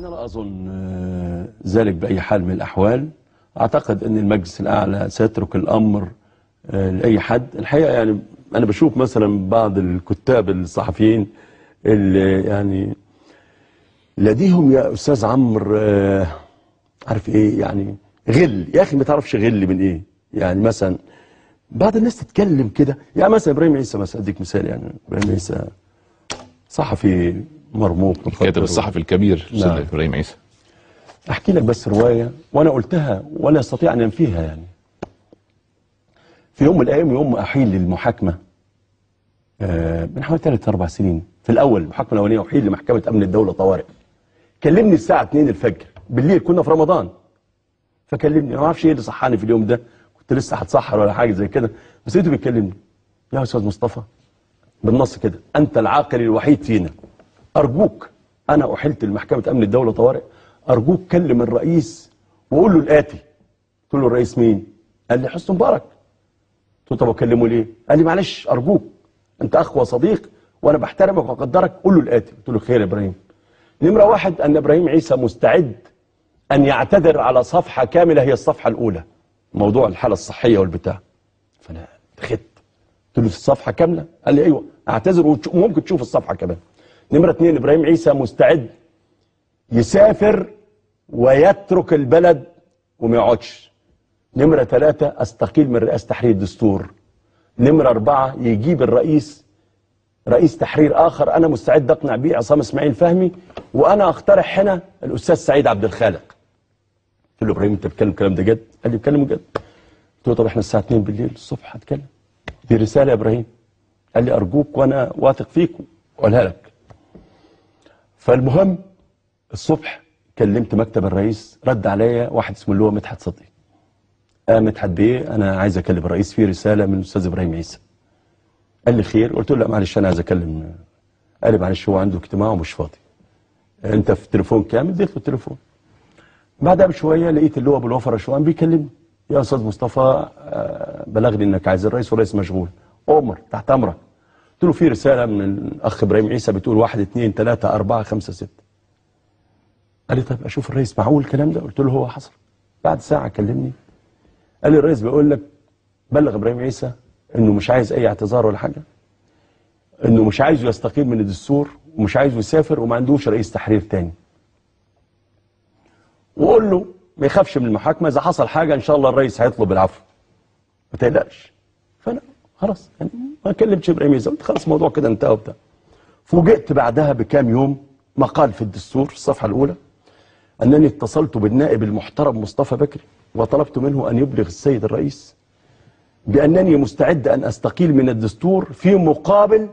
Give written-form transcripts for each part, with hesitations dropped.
أنا لا أظن ذلك بأي حال من الأحوال. أعتقد أن المجلس الأعلى سيترك الأمر لأي حد. الحقيقة يعني أنا بشوف مثلا بعض الكتاب الصحفيين اللي يعني لديهم يا أستاذ عمرو عارف إيه يعني غل. يا أخي ما تعرفش غل من إيه. يعني مثلا بعض الناس تتكلم كده، يعني مثلا إبراهيم عيسى مثلا، أديك مثال. يعني إبراهيم عيسى صحفي مرموق الكاتب الصحفي الكبير أستاذ إبراهيم عيسى. أحكي لك بس رواية وأنا قلتها ولا أستطيع أن أنفيها. يعني في يوم من الأيام، يوم ما أحيل للمحاكمة من حوالي 3-4 سنين، في الأول المحاكمة الأولانية أحيل لمحكمة أمن الدولة طوارئ. كلمني الساعة 2 الفجر بالليل، كنا في رمضان. فكلمني، أنا ما أعرفش إيه اللي صحاني في اليوم ده، كنت لسه هتسحر ولا حاجة زي كده، بس لقيته بيكلمني: يا أستاذ مصطفى، بالنص كده، أنت العاقل الوحيد فينا، أرجوك، أنا أحلت لمحكمة أمن الدولة طوارئ، أرجوك كلم الرئيس وقول له الآتي. قلت له: الرئيس مين؟ قال لي: حسني مبارك. قلت له: طب أكلمه ليه؟ قال لي: معلش أرجوك، أنت أخ وصديق وأنا بحترمك وأقدرك، قول له الآتي. قلت له: خير يا إبراهيم. نمرة واحد، أن إبراهيم عيسى مستعد أن يعتذر على صفحة كاملة، هي الصفحة الأولى، موضوع الحالة الصحية والبتاع. فأنا اتخذت، قلت له: في الصفحة كاملة؟ قال لي: أيوه، أعتذر وممكن تشوف الصفحة كمان. نمرة 2، إبراهيم عيسى مستعد يسافر ويترك البلد وما يقعدش. نمرة 3، أستقيل من رئاسة تحرير الدستور. نمرة 4، يجيب الرئيس رئيس تحرير آخر أنا مستعد أقنع بيه، عصام إسماعيل فهمي، وأنا أقترح هنا الأستاذ سعيد عبد الخالق. قلت له: إبراهيم أنت بتتكلم الكلام ده جد؟ قال لي: بتكلم جد. قلت له: طب إحنا الساعة 2 بالليل الصبح هتكلم، دي رسالة يا إبراهيم. قال لي: أرجوك وأنا واثق فيك وأقولها لك. فالمهم الصبح كلمت مكتب الرئيس، رد عليا واحد اسمه اللي هو مدحت صدقي. مدحت بيه، أنا عايز أكلم الرئيس في رسالة من الأستاذ إبراهيم عيسى. قال لي: خير؟ قلت له: لا معلش أنا عايز أكلم. قال لي: معلش هو عنده اجتماع ومش فاضي. أنت في التليفون كام؟ اديت له التليفون. بعدها بشوية لقيت اللي هو أبو الوفا رشوان بيكلمني: يا أستاذ مصطفى، بلغني إنك عايز الرئيس والرئيس مشغول. أمر تحت أمرك. قلت له: في رسالة من الأخ إبراهيم عيسى بتقول 1 2 3 4 5 6. قال لي: طيب أشوف الرئيس، معقول الكلام ده؟ قلت له: هو حصل. بعد ساعة كلمني قال لي: الرئيس بيقول لك بلغ إبراهيم عيسى إنه مش عايز أي اعتذار ولا حاجة، إنه مش عايزه يستقيل من الدستور ومش عايزه يسافر وما عندوش رئيس تحرير تاني، وقول له ما يخافش من المحاكمة، إذا حصل حاجة إن شاء الله الرئيس هيطلب العفو، ما تقلقش. فأنا خلاص يعني ما كلمتش إبراهيم عيسى، قلت خلاص الموضوع كده انتهى وبتاع. فوجئت بعدها بكام يوم مقال في الدستور في الصفحة الأولى أنني اتصلت بالنائب المحترم مصطفى بكري وطلبت منه أن يبلغ السيد الرئيس بأنني مستعد أن أستقيل من الدستور في مقابل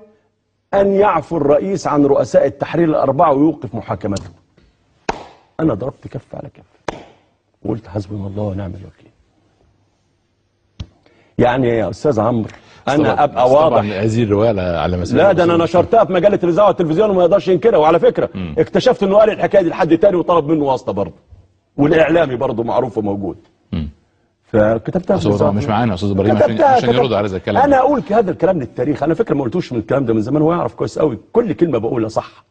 أن يعفو الرئيس عن رؤساء التحرير الأربعة ويوقف محاكمتهم. أنا ضربت كف على كف وقلت حسبنا الله ونعم الوكيل. يعني يا أستاذ عمرو أنا أبقى واضح. طبعا هذه الرواية على مسألة، لا ده أنا نشرتها في مجلة الإذاعة والتلفزيون وما يقدرش ينكرها. وعلى فكرة اكتشفت إنه قال الحكاية دي لحد تاني وطلب منه واسطة برضه، والإعلامي برضه معروف وموجود. فكتبتها في الإذاعة. مش معانا أستاذ إبراهيم عشان يرد على هذا الكلام. أنا أقول هذا الكلام للتاريخ، أنا فكرة ما قلتوش من الكلام ده من زمان، هو يعرف كويس قوي كل كلمة بقولها صح.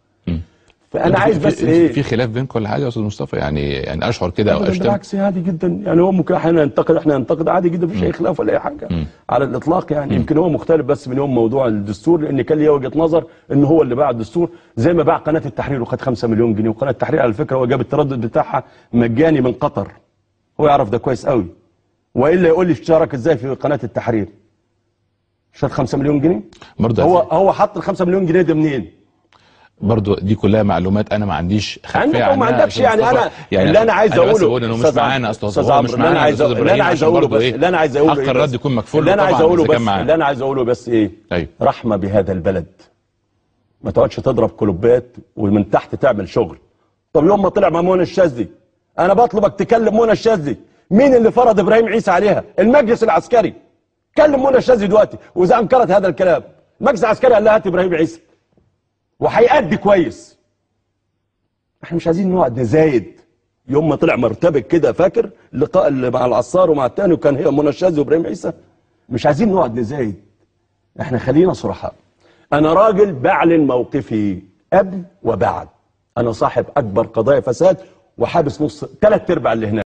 فأنا عايز بس إيه، في خلاف بينكم ولا حاجة يا أستاذ مصطفى؟ يعني أشعر كده أو أشتم؟ بالعكس عادي جدا. يعني هو ممكن احيانا ينتقد، احنا ننتقد عادي جدا، مفيش أي خلاف ولا أي حاجة على الإطلاق. يعني يمكن هو مختلف بس من يوم موضوع الدستور، لأن كان ليه وجهة نظر إن هو اللي باع الدستور، زي ما باع قناة التحرير وخد 5 مليون جنيه. وقناة التحرير على فكرة هو جاب التردد بتاعها مجاني من قطر، هو يعرف ده كويس قوي. وإلا يقول لي اشترك إزاي في قناة التحرير؟ شاد 5 مليون جنيه؟ هو حط ال 5 مليون جنيه ده منين؟ برضو دي كلها معلومات انا ما عنديش خلفيه عنها. ما عندكش. يعني انا اللي انا عايز اقوله انه مش معانا استاذ عمرو، اللي انا عايز اقوله بس حق الرد يكون مكفول له. اللي انا عايز اقوله بس ايه؟ أيوه. رحمه بهذا البلد، ما تقعدش تضرب كلوبات ومن تحت تعمل شغل. طب يوم ما طلع مع منى الشاذلي، انا بطلبك تكلم منى الشاذلي. مين اللي فرض ابراهيم عيسى عليها؟ المجلس العسكري. كلم منى الشاذلي دلوقتي، واذا انكرت هذا الكلام المجلس العسكري قال لها هات ابراهيم عيسى وهيأدي كويس. احنا مش عايزين نقعد نزايد. يوم ما طلع مرتبك كده، فاكر اللقاء اللي مع العصار ومع التاني وكان هي منى الشاذلي وابراهيم عيسى؟ مش عايزين نقعد نزايد، احنا خلينا صرحاء. انا راجل بعلن موقفي قبل وبعد. انا صاحب اكبر قضايا فساد وحابس نص 3/4 اللي هناك.